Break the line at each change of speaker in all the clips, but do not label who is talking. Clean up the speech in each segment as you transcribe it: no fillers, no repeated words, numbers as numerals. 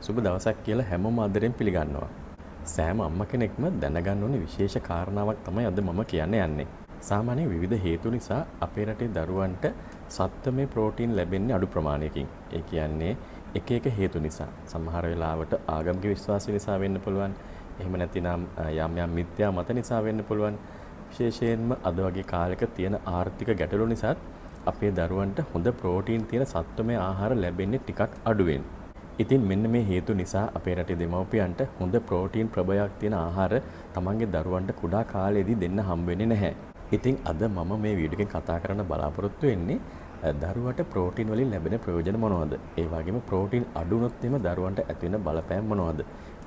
සුබ දවසක් කියලා හැමෝම ආදරෙන් පිළිගන්නවා. සෑම අම්ම කෙනෙක්ම දැනගන්න ඕනේ විශේෂ කාරණාවක් තමයි අද මම කියන්න යන්නේ. සාමාන්‍යයෙන් විවිධ හේතු නිසා අපේ රටේ දරුවන්ට සත්වමය ප්‍රෝටීන් ලැබෙන්නේ අඩු ප්‍රමාණයකින්. ඒ කියන්නේ එක එක හේතු නිසා. සමහර වෙලාවට ආගමික විශ්වාස නිසා වෙන්න පුළුවන්. එහෙම නැතිනම් යම් යම් මිත්‍යා මත නිසා වෙන්න පුළුවන්. විශේෂයෙන්ම අද වගේ කාලයක තියෙන ආර්ථික ගැටලු නිසා අපේ දරුවන්ට හොඳ ප්‍රෝටීන් තියෙන සත්වමය ආහාර ලැබෙන්නේ ටිකක් අඩුවෙන්. ඉතින් මෙන්න මේ හේතු නිසා අපේ රටේ දෙමව්පියන්ට හොඳ ප්‍රෝටීන් ප්‍රභයක් තියෙන ආහාර තමන්ගේ දරුවන්ට කුඩා කාලේදී දෙන්න හම්බ වෙන්නේ නැහැ. ඉතින් අද මම මේ වීඩියෝ එකෙන් කතා කරන්න බලාපොරොත්තු වෙන්නේ දරුවට ප්‍රෝටීන් වලින් ලැබෙන ප්‍රයෝජන මොනවද? ඒ වගේම ප්‍රෝටීන් අඩු වුණොත් එimhe දරුවන්ට ඇති වෙන බලපෑම් මොනවද?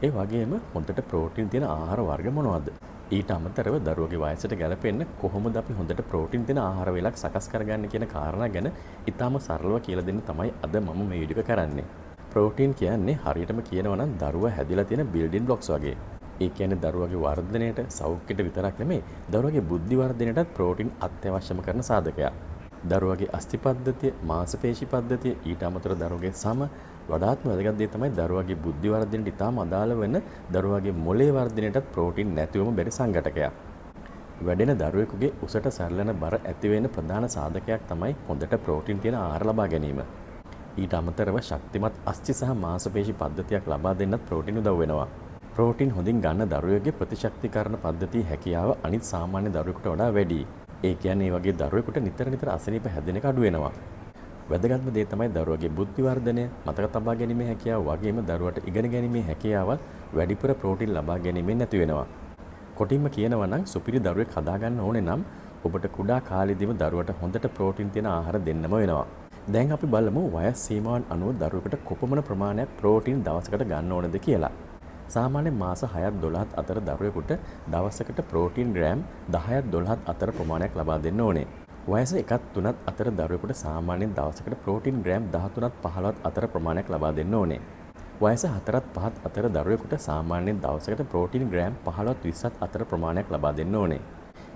ඒ වගේම හොඳට ප්‍රෝටීන් තියෙන ආහාර වර්ග මොනවද? ඊට අමතරව දරුවගේ වයසට ගැලපෙන්න කොහොමද අපි හොඳට ප්‍රෝටීන් තියෙන ආහාර වේලක් සකස් කරගන්නේ කියන කාරණා ගැන ඉතාම සරලව කියලා දෙන්න තමයි අද මම මේ වීඩියෝ එක කරන්නේ. ප්‍රෝටීන් කියන්නේ හරියටම කියනවා නම් දරුවා හැදිලා තියෙන බිල්ඩින් බ්ලොක්ස් වගේ. ඒ කියන්නේ දරුවගේ වර්ධනයට, සෞඛ්‍යයට විතරක් නෙමෙයි, දරුවගේ බුද්ධි වර්ධනයටත් ප්‍රෝටීන් අත්‍යවශ්‍යම කරන සාධකයක්. දරුවගේ අස්ථි පද්ධතිය, මාංශපේශි පද්ධතිය, ඊට අමතරව දරුවගේ සම වඩාත්ම වැදගත් දේ තමයි දරුවගේ බුද්ධි වර්ධනයට ඉතාම අදාළ වෙන දරුවගේ මොළේ වර්ධනයටත් ප්‍රෝටීන් නැතිවම බැරි සංඝටකයක්. වැඩෙන දරුවෙකුගේ උසට සරලන බර ඇති වෙන ප්‍රධාන සාධකයක් තමයි හොඳට ප්‍රෝටීන් තියෙන ආහාර ලබා ගැනීම. ඊට අමතරව ශක්තිමත් අස්ථි සහ මාංශපේශි පද්ධතියක් ලබා දෙන්නත් ප්‍රෝටීන් උදව් වෙනවා. ප්‍රෝටීන් හොඳින් ගන්න දරුවෙකුගේ ප්‍රතිශක්තිකරණ පද්ධතියේ හැකියාව අනිත් සාමාන්‍ය දරුවෙකුට වඩා වැඩි. ඒ කියන්නේ මේ වගේ දරුවෙකුට නිතර අසනීප හැදෙන එක අඩු වෙනවා. වැදගත්ම දේ තමයි දරුවගේ බුද්ධි වර්ධනය, මතක තබා ගැනීමේ හැකියාව වගේම දරුවට ඉගෙන ගැනීමේ හැකියාවත් වැඩිපුර ප්‍රෝටීන් ලබා ගැනීමෙන් නැති වෙනවා. කොටින්ම කියනවා නම් සුපිරි දරුවෙක් හදාගන්න ඕනේ නම් ඔබට කුඩා කාලෙදීම දරුවට හොඳට ප්‍රෝටීන් තියෙන ආහාර දෙන්නම වෙනවා. දැන් අපි බලමු වයස් සීමාවන් අනුව දරුවෙකුට කොපමණ ප්‍රමාණයක් ප්‍රෝටීන් දවසකට ගන්න ඕනද කියලා. සාමාන්‍යයෙන් මාස 6ත් 12ත් අතර දරුවෙකුට දවසකට ප්‍රෝටීන් ග්‍රෑම් 10ත් 12ත් අතර ප්‍රමාණයක් ලබා දෙන්න ඕනේ. වයස 1ත් 3ත් අතර දරුවෙකුට සාමාන්‍යයෙන් දවසකට ප්‍රෝටීන් ග්‍රෑම් 13ත් 15ත් අතර ප්‍රමාණයක් ලබා දෙන්න ඕනේ. වයස 4ත් 5ත් අතර දරුවෙකුට සාමාන්‍යයෙන් දවසකට ප්‍රෝටීන් ග්‍රෑම් 15ත් 20ත් අතර ප්‍රමාණයක් ලබා දෙන්න ඕනේ.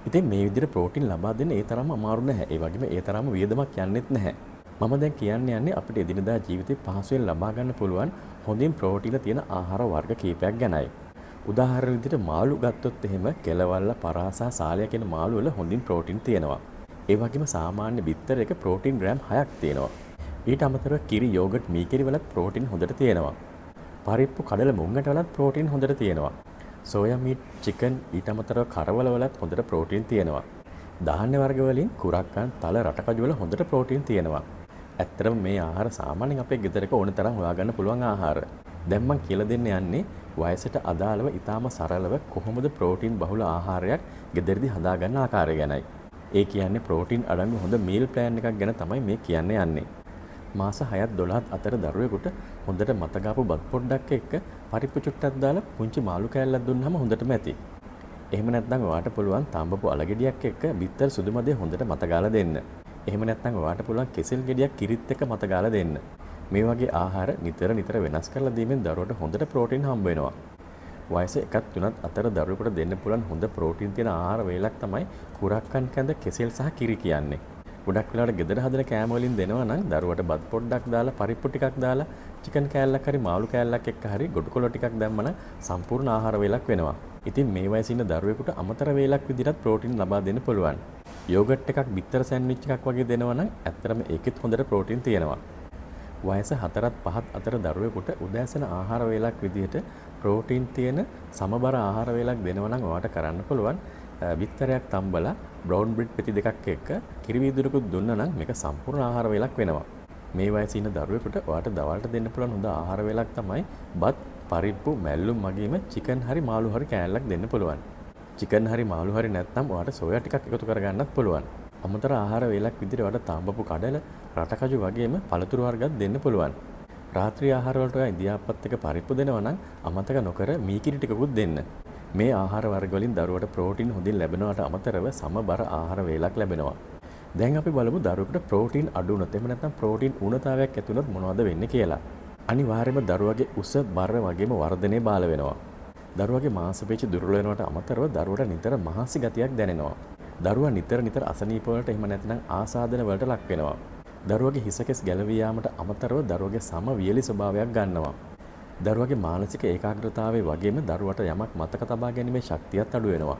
ඉතින් මේ විදිහට ප්‍රෝටීන් ලබා දෙන්න ඒ තරම්ම අමාරු නැහැ. ඒ වගේම ඒ තරම්ම වියදමක් යන්නෙත් නැහැ. මම දැන් යන්නේ අපිට එදිනදා ජීවිතේ පහසුවෙන් ලබා ගන්න පුළුවන් හොඳින් ප්‍රෝටීන තියෙන ආහාර වර්ග කීපයක් ගැනයි. උදාහරණ විදිහට මාළු ගත්තොත් එහෙම කෙලවල්ල, පරාසා, සාලිය කියන මාළු වල හොඳින් ප්‍රෝටීන් තියෙනවා. ඒ වගේම සාමාන්‍ය බිත්තර එක ප්‍රෝටීන් ග්‍රෑම් 6ක් තියෙනවා. ඊට අමතරව කිරි, යෝගට්, මී කිරි වලත් ප්‍රෝටීන් හොඳට තියෙනවා. පරිප්පු, කඩල, මුංගට වලත් ප්‍රෝටීන් හොඳට තියෙනවා. සෝයා මීට්, චිකන්, ඊට අමතරව කරවල වලත් හොඳට ප්‍රෝටීන් තියෙනවා. ධාන්‍ය වර්ග වලින් කුරක්කන්, තල, රටකජු වල හොඳට ප්‍රෝටීන් තියෙනවා. ඇත්තටම මේ ආහාර සාමාන්‍යයෙන් අපේ ගෙදරක ඕන තරම් හොයාගන්න පුළුවන් ආහාර. දැන් මම කියලා දෙන්න යන්නේ වයසට අදාළව ඊටාම සරලව කොහොමද ප්‍රෝටීන් බහුල ආහාරයක් ගෙදරදී හදාගන්න ආකාරය ගැනයි. ඒ කියන්නේ ප්‍රෝටීන් අඩංගු හොඳ මීල් ප්ලෑන් එකක් ගැන තමයි මේ කියන්න යන්නේ. මාස 6ත් 12ත් අතර දරුවෙකුට හොඳට මතගාපු බත් පොඩ්ඩක් එක්ක පරිප්පු චුට්ටක් දාලා පුංචි මාළු කෑල්ලක් දුන්නාම හොඳටම ඇති. එහෙම නැත්නම් ඔයාට පුළුවන් තාඹපු අල ගෙඩියක් එක්ක බිත්තර සුදු මදේ හොඳට මතගාලා දෙන්න. එහෙම නැත්නම් ඔයාට පුළුවන් කෙසෙල් ගෙඩියක් කිරිත් එක්ක මතගාලා දෙන්න. මේ වගේ ආහාර නිතර වෙනස් කරලා දීමෙන් දරුවට හොඳට ප්‍රෝටීන් හම්බ වෙනවා. වයස 1ත් 3ත් අතර දරුවෙකුට දෙන්න පුළුවන් හොඳ ප්‍රෝටීන් තියෙන ආහාර වේලක් තමයි කුරක්කන් කැඳ, කෙසෙල් සහ කිරි කියන්නේ. ගොඩක් වෙලාවට ගෙදර හදන කෑම වලින් දෙනවා නම් දරුවට බත් පොඩ්ඩක් දාලා, පරිප්පු ටිකක් දාලා, චිකන් කෑල්ලක් හරි මාළු කෑල්ලක් එක්ක හරි ගොඩකොළ ටිකක් දැම්මම සම්පූර්ණ ආහාර වේලක් වෙනවා. ඉතින් මේ වයසේ ඉන්න දරුවෙකුට අමතර වේලක් විදිහට ප්‍රෝටීන් ලබා දෙන්න පුළුවන්. යෝගට් එකක්, බිත්තර සෑන්ඩ්විච් එකක් වගේ දෙනවා නම් ඇත්තටම ඒකෙත් හොඳට ප්‍රෝටීන් තියෙනවා. වයස 4ත් 5ත් අතර දරුවෙකුට උදෑසන ආහාර වේලක් විදිහට ප්‍රෝටීන් තියෙන සමබර ආහාර වේලක් දෙනවා නම් ඔයාට කරන්න පුළුවන් බිත්තරයක් තම්බලා බ්‍රවුන් බ්‍රෙඩ් පෙති දෙකක් එක්ක කිරි වීදුරුකුත් දුන්නා නම් මේක සම්පූර්ණ ආහාර වේලක් වෙනවා. මේ වයසේ ඉන්න දරුවෙකුට ඔයාට දවල්ට දෙන්න පුළුවන් හොඳ ආහාර වේලක් තමයි බත්, පරිප්පු, මැල්ලුම් වගේම චිකන් හරි මාළු හරි කෑල්ලක් දෙන්න පුළුවන්. චිකන් හරි මාළු හරි නැත්නම් ඔයාට සෝයා ටිකක් එකතු කරගන්නත් පුළුවන්. අමතර ආහාර වේලක් විදිහට ඔයාට තාඹපු කඩල, රටකජු වගේම පළතුරු වර්ගත් දෙන්න පුළුවන්. රාත්‍රී ආහාර වලට ඔයා ඉදියාපත් එක පරිප්පු දෙනවා නම් අමතක නොකර මී කිරි ටිකකුත් දෙන්න. මේ ආහාර වර්ග වලින් දරුවට ප්‍රෝටීන් හොඳින් ලැබෙනවට අමතරව සමබර ආහාර වේලක් ලැබෙනවා. දැන් අපි බලමු දරුවෙකුට ප්‍රෝටීන් අඩු වුණොත් එහෙම නැත්නම් ප්‍රෝටීන් ඌනතාවයක් ඇති වුණොත් මොනවද වෙන්නේ කියලා. අනිවාර්යයෙන්ම දරුවගේ උස, බර වගේම වර්ධනය බාල වෙනවා. දරුවගේ මාංශපේශි දුර්වල වෙනවට අමතරව දරුවට නිතර මහසි ගතියක් දැනෙනවා. දරුවා නිතර අසනීප වලට එහෙම නැත්නම් ආසාදන වලට ලක් වෙනවා. දරුවගේ හිසකෙස් ගැලවී යාමට අමතරව දරුවගේ සම වියලි ස්වභාවයක් ගන්නවා. දරුවගේ මානසික ඒකාග්‍රතාවය වගේම දරුවට යමක් මතක තබා ගැනීමේ ශක්තියත් අඩු වෙනවා.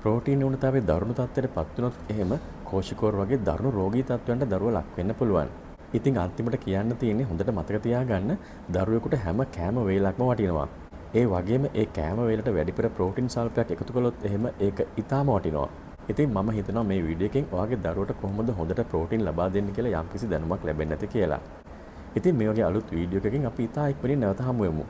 ප්‍රෝටීන් න්‍යූනතාවයේ දරුණු තත්ත්වයට පත් වුණොත් එහෙම කෝෂිකෝර වගේ දරුණු රෝගී තත්ත්වයන්ට දරුවා ලක් වෙන්න පුළුවන්. ඉතින් අන්තිමට කියන්න තියෙන්නේ හොඳට මතක තියාගන්න දරුවෙකුට හැම කෑම වේලක්ම වටිනවා. ඒ වගේම ඒ කෑම වේලට වැඩිපුර ප්‍රෝටීන් සල්පයක් එකතු කළොත් එහෙම ඒක ඊටාම වටිනවා. ඉතින් මම හිතනවා මේ වීඩියෝ එකෙන් ඔයාගේ දරුවට කොහොමද හොඳට ප්‍රෝටීන් ලබා දෙන්න කියලා යම්කිසි දැනුමක් ලැබෙන්නේ නැති කියලා. ඉතින් මේ වගේ අලුත් වීඩියෝ එකකින් අපි ඉතා ඉක්මනින් නැවත හමු වෙමු.